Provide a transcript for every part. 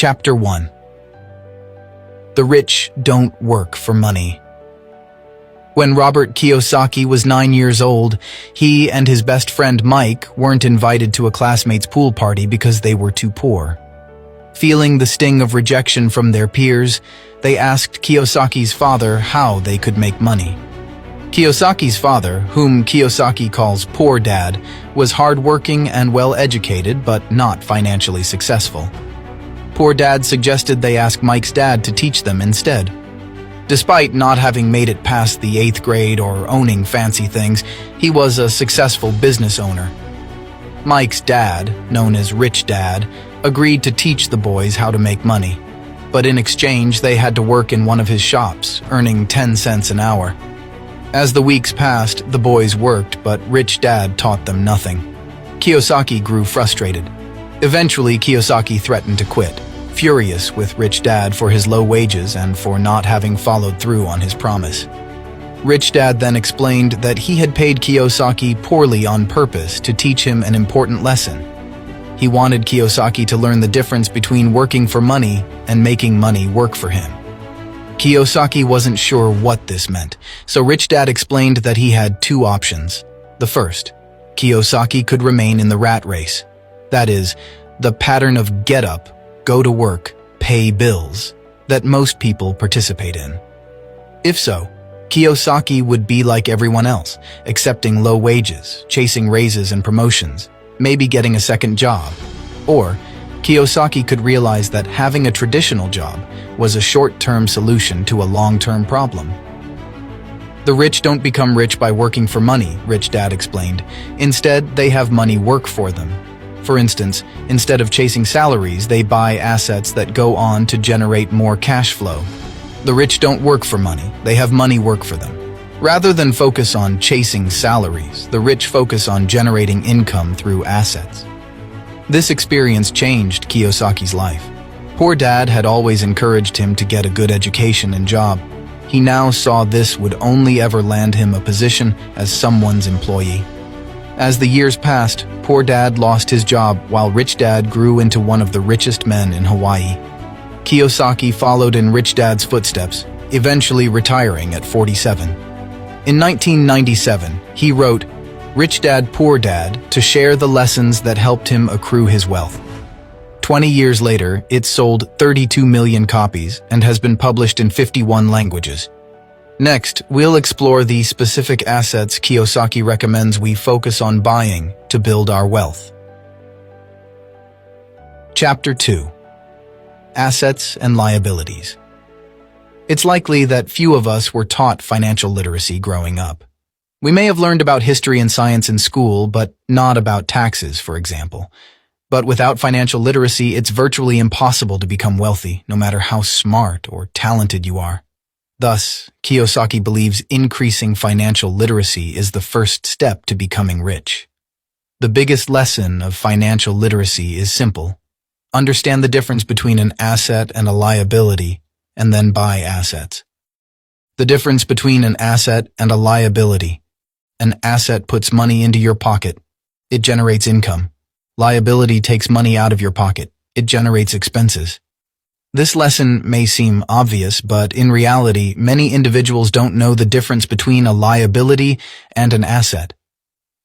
Chapter 1. The Rich Don't Work for Money. When Robert Kiyosaki was 9 years old, he and his best friend Mike weren't invited to a classmate's pool party because they were too poor. Feeling the sting of rejection from their peers, they asked Kiyosaki's father how they could make money. Kiyosaki's father, whom Kiyosaki calls Poor Dad, was hardworking and well-educated but not financially successful. Poor Dad suggested they ask Mike's dad to teach them instead. Despite not having made it past the 8th grade or owning fancy things, he was a successful business owner. Mike's dad, known as Rich Dad, agreed to teach the boys how to make money. But in exchange, they had to work in one of his shops, earning 10 cents an hour. As the weeks passed, the boys worked, but Rich Dad taught them nothing. Kiyosaki grew frustrated. Eventually, Kiyosaki threatened to quit, furious with Rich Dad for his low wages and for not having followed through on his promise. Rich Dad then explained that he had paid Kiyosaki poorly on purpose to teach him an important lesson. He wanted Kiyosaki to learn the difference between working for money and making money work for him. Kiyosaki wasn't sure what this meant, so Rich Dad explained that he had two options. The first, Kiyosaki could remain in the rat race. That is, the pattern of get up, go to work, pay bills that most people participate in. If so, Kiyosaki would be like everyone else, accepting low wages, chasing raises and promotions, maybe getting a second job. Or, Kiyosaki could realize that having a traditional job was a short-term solution to a long-term problem. The rich don't become rich by working for money, Rich Dad explained. Instead, they have money work for them. For instance, instead of chasing salaries, they buy assets that go on to generate more cash flow. The rich don't work for money, they have money work for them. Rather than focus on chasing salaries, the rich focus on generating income through assets. This experience changed Kiyosaki's life. Poor Dad had always encouraged him to get a good education and job. He now saw this would only ever land him a position as someone's employee. As the years passed, Poor Dad lost his job while Rich Dad grew into one of the richest men in Hawaii. Kiyosaki followed in Rich Dad's footsteps, eventually retiring at 47. In 1997, he wrote Rich Dad, Poor Dad to share the lessons that helped him accrue his wealth. 20 years later, it sold 32 million copies and has been published in 51 languages. Next, we'll explore the specific assets Kiyosaki recommends we focus on buying to build our wealth. Chapter 2. Assets and Liabilities. It's likely that few of us were taught financial literacy growing up. We may have learned about history and science in school, but not about taxes, for example. But without financial literacy, it's virtually impossible to become wealthy, no matter how smart or talented you are. Thus, Kiyosaki believes increasing financial literacy is the first step to becoming rich. The biggest lesson of financial literacy is simple. Understand the difference between an asset and a liability, and then buy assets. The difference between an asset and a liability. An asset puts money into your pocket. It generates income. Liability takes money out of your pocket. It generates expenses. This lesson may seem obvious, but in reality, many individuals don't know the difference between a liability and an asset.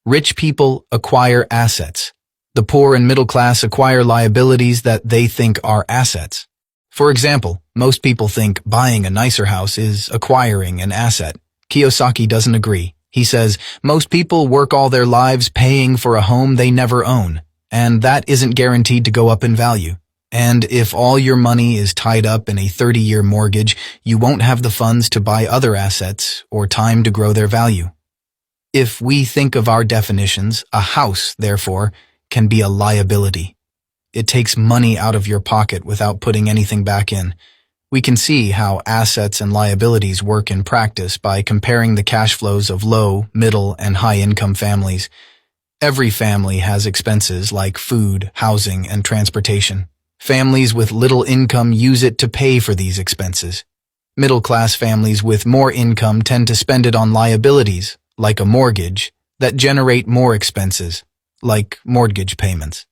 Rich people acquire assets. The poor and middle class acquire liabilities that they think are assets. For example, most people think buying a nicer house is acquiring an asset. Kiyosaki doesn't agree. He says, most people work all their lives paying for a home they never own, and that isn't guaranteed to go up in value. And if all your money is tied up in a 30-year mortgage, you won't have the funds to buy other assets or time to grow their value. If we think of our definitions, a house, therefore, can be a liability. It takes money out of your pocket without putting anything back in. We can see how assets and liabilities work in practice by comparing the cash flows of low, middle, and high-income families. Every family has expenses like food, housing, and transportation. Families with little income use it to pay for these expenses. Middle-class families with more income tend to spend it on liabilities, like a mortgage, that generate more expenses, like mortgage payments.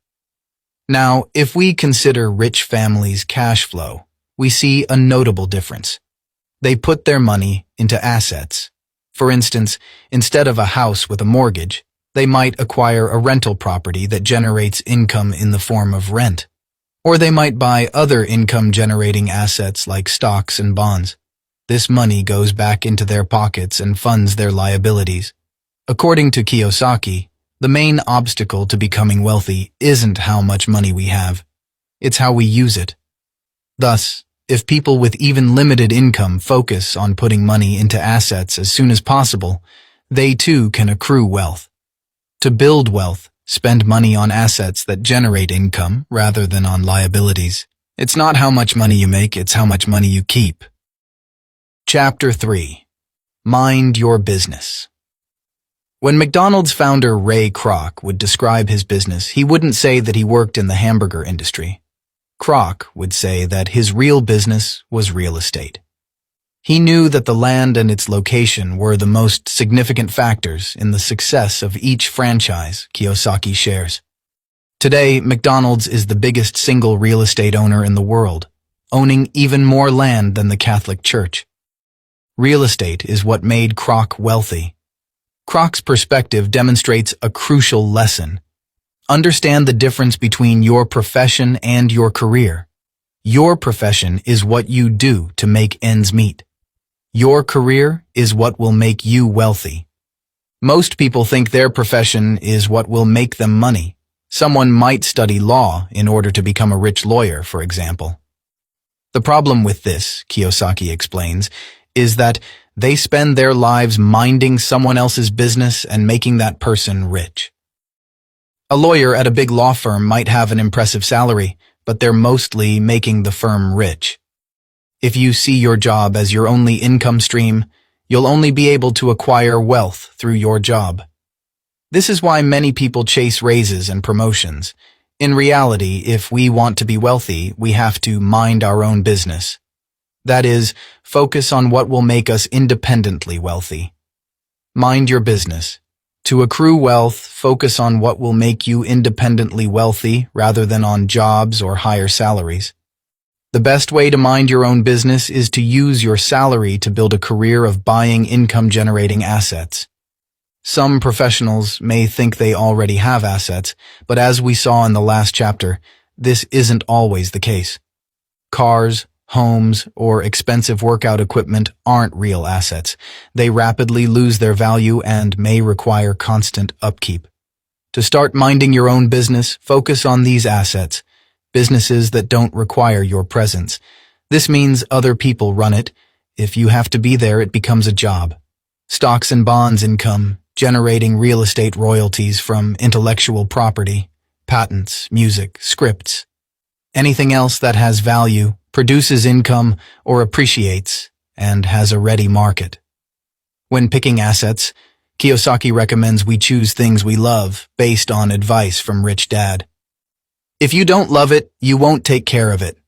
Now, if we consider rich families' cash flow, we see a notable difference. They put their money into assets. For instance, instead of a house with a mortgage, they might acquire a rental property that generates income in the form of rent. Or they might buy other income-generating assets like stocks and bonds. This money goes back into their pockets and funds their liabilities. According to Kiyosaki, the main obstacle to becoming wealthy isn't how much money we have. It's how we use it. Thus, if people with even limited income focus on putting money into assets as soon as possible, they too can accrue wealth. To build wealth, spend money on assets that generate income rather than on liabilities. It's not how much money you make, it's how much money you keep. Chapter 3. Mind Your Business. When McDonald's founder Ray Kroc would describe his business, he wouldn't say that he worked in the hamburger industry. Kroc would say that his real business was real estate. He knew that the land and its location were the most significant factors in the success of each franchise, Kiyosaki shares. Today, McDonald's is the biggest single real estate owner in the world, owning even more land than the Catholic Church. Real estate is what made Kroc wealthy. Kroc's perspective demonstrates a crucial lesson. Understand the difference between your profession and your career. Your profession is what you do to make ends meet. Your career is what will make you wealthy. Most people think their profession is what will make them money. Someone might study law in order to become a rich lawyer, for example. The problem with this, Kiyosaki explains, is that they spend their lives minding someone else's business and making that person rich. A lawyer at a big law firm might have an impressive salary, but they're mostly making the firm rich. If you see your job as your only income stream, you'll only be able to acquire wealth through your job. This is why many people chase raises and promotions. In reality, if we want to be wealthy, we have to mind our own business. That is, focus on what will make us independently wealthy. Mind your business. To accrue wealth, focus on what will make you independently wealthy rather than on jobs or higher salaries. The best way to mind your own business is to use your salary to build a career of buying income-generating assets. Some professionals may think they already have assets, but as we saw in the last chapter, this isn't always the case. Cars, homes, or expensive workout equipment aren't real assets. They rapidly lose their value and may require constant upkeep. To start minding your own business, focus on these assets, businesses that don't require your presence. This means other people run it. If you have to be there, it becomes a job. Stocks and bonds income, generating real estate royalties from intellectual property, patents, music, scripts. Anything else that has value, produces income, or appreciates, and has a ready market. When picking assets, Kiyosaki recommends we choose things we love based on advice from Rich Dad. If you don't love it, you won't take care of it.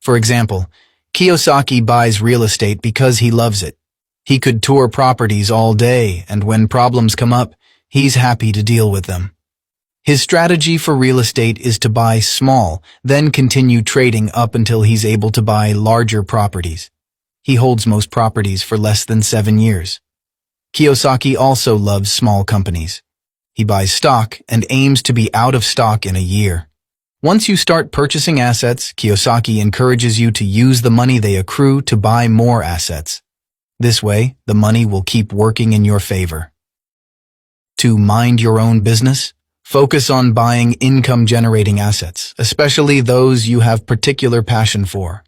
For example, Kiyosaki buys real estate because he loves it. He could tour properties all day, and when problems come up, he's happy to deal with them. His strategy for real estate is to buy small, then continue trading up until he's able to buy larger properties. He holds most properties for less than 7 years. Kiyosaki also loves small companies. He buys stock and aims to be out of stock in a year. Once you start purchasing assets, Kiyosaki encourages you to use the money they accrue to buy more assets. This way, the money will keep working in your favor. To mind your own business, focus on buying income-generating assets, especially those you have particular passion for.